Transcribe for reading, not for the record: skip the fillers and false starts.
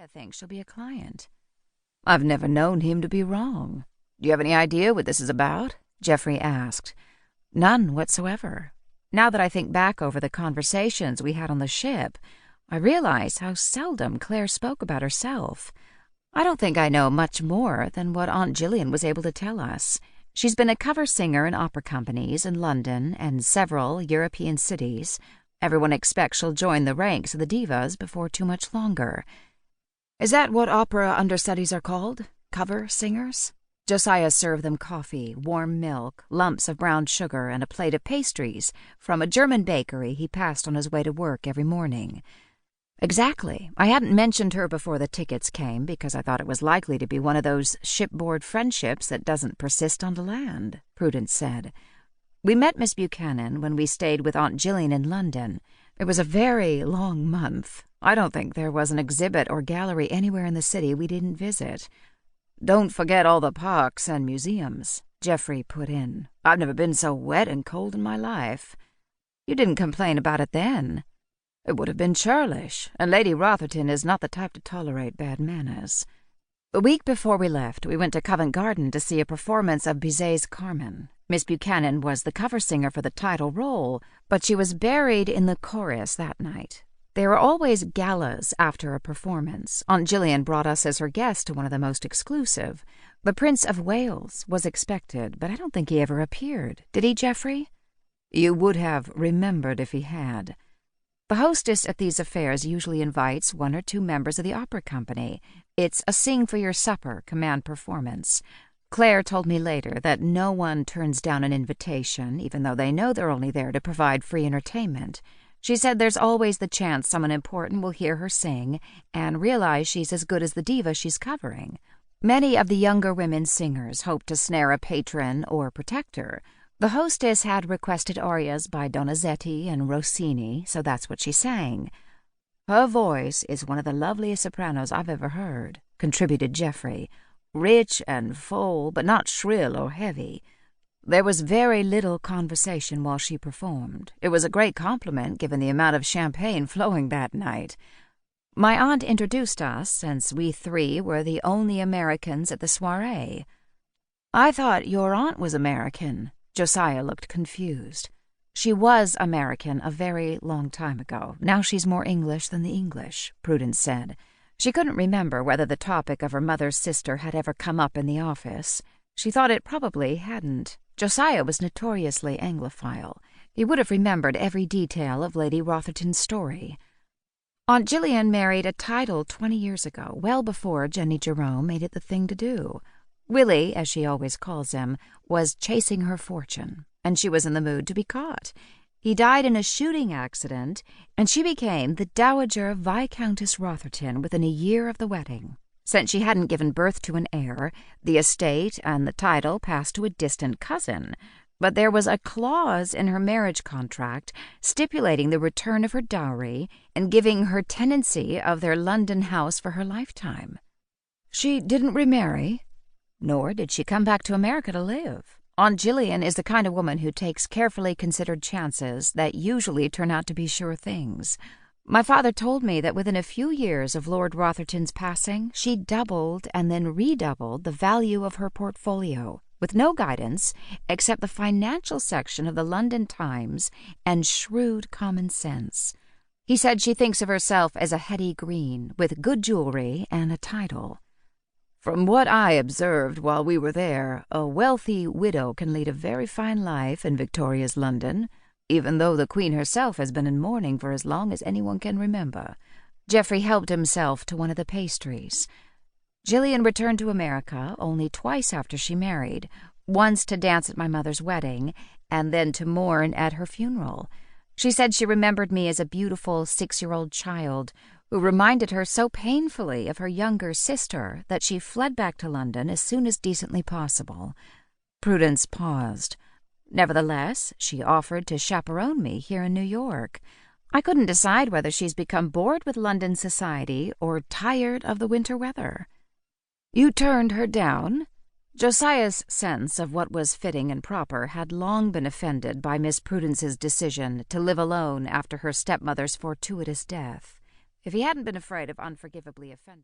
Josiah thinks she'll be a client." "I've never known him to be wrong. Do you have any idea what this is about?" Geoffrey asked. "None whatsoever. Now that I think back over the conversations we had on the ship, I realize how seldom Claire spoke about herself. I don't think I know much more than what Aunt Gillian was able to tell us. She's been a cover singer in opera companies in London and several European cities. Everyone expects she'll join the ranks of the divas before too much longer." "Is that what opera understudies are called? Cover singers?" Josiah served them coffee, warm milk, lumps of brown sugar, and a plate of pastries from a German bakery he passed on his way to work every morning. "Exactly. I hadn't mentioned her before the tickets came because I thought it was likely to be one of those shipboard friendships that doesn't persist on the land," Prudence said. "We met Miss Buchanan when we stayed with Aunt Gillian in London. It was a very long month. I don't think there was an exhibit or gallery anywhere in the city we didn't visit." "Don't forget all the parks and museums," Geoffrey put in. "I've never been so wet and cold in my life." "You didn't complain about it then." "It would have been churlish, and Lady Rotherton is not the type to tolerate bad manners." The week before we left, we went to Covent Garden to see a performance of Bizet's Carmen. Miss Buchanan was the cover singer for the title role, but she was buried in the chorus that night. There were always galas after a performance. Aunt Gillian brought us as her guest to one of the most exclusive. The Prince of Wales was expected, but I don't think he ever appeared. Did he, Geoffrey? "You would have remembered if he had." The hostess at these affairs usually invites one or two members of the opera company. It's a sing-for-your-supper command performance. Claire told me later that no one turns down an invitation, even though they know they're only there to provide free entertainment. She said there's always the chance someone important will hear her sing and realize she's as good as the diva she's covering. Many of the younger women singers hope to snare a patron or protector. The hostess had requested arias by Donizetti and Rossini, so that's what she sang. "Her voice is one of the loveliest sopranos I've ever heard," contributed Geoffrey. "Rich and full, but not shrill or heavy. There was very little conversation while she performed. It was a great compliment given the amount of champagne flowing that night. My aunt introduced us, since we three were the only Americans at the soiree." "I thought your aunt was American." Josiah looked confused. "She was American a very long time ago. Now she's more English than the English," Prudence said. She couldn't remember whether the topic of her mother's sister had ever come up in the office. She thought it probably hadn't. Josiah was notoriously Anglophile. He would have remembered every detail of Lady Rotherton's story. "Aunt Gillian married a title 20 years ago, well before Jenny Jerome made it the thing to do. Willie, as she always calls him, was chasing her fortune, and she was in the mood to be caught. He died in a shooting accident, and she became the Dowager Viscountess Rotherton within a year of the wedding. Since she hadn't given birth to an heir, the estate and the title passed to a distant cousin, but there was a clause in her marriage contract stipulating the return of her dowry and giving her tenancy of their London house for her lifetime. She didn't remarry, nor did she come back to America to live. Aunt Gillian is the kind of woman who takes carefully considered chances that usually turn out to be sure things. My father told me that within a few years of Lord Rotherton's passing, she doubled and then redoubled the value of her portfolio, with no guidance except the financial section of the London Times and shrewd common sense. He said she thinks of herself as a Hetty Green, with good jewelry and a title. From what I observed while we were there, a wealthy widow can lead a very fine life in Victoria's London, even though the Queen herself has been in mourning for as long as anyone can remember." Geoffrey helped himself to one of the pastries. "Gillian returned to America only twice after she married, once to dance at my mother's wedding, and then to mourn at her funeral. She said she remembered me as a beautiful 6-year-old child who reminded her so painfully of her younger sister that she fled back to London as soon as decently possible." Prudence paused. "Nevertheless, she offered to chaperone me here in New York. I couldn't decide whether she's become bored with London society or tired of the winter weather." "You turned her down?" Josiah's sense of what was fitting and proper had long been offended by Miss Prudence's decision to live alone after her stepmother's fortuitous death. If he hadn't been afraid of unforgivably offending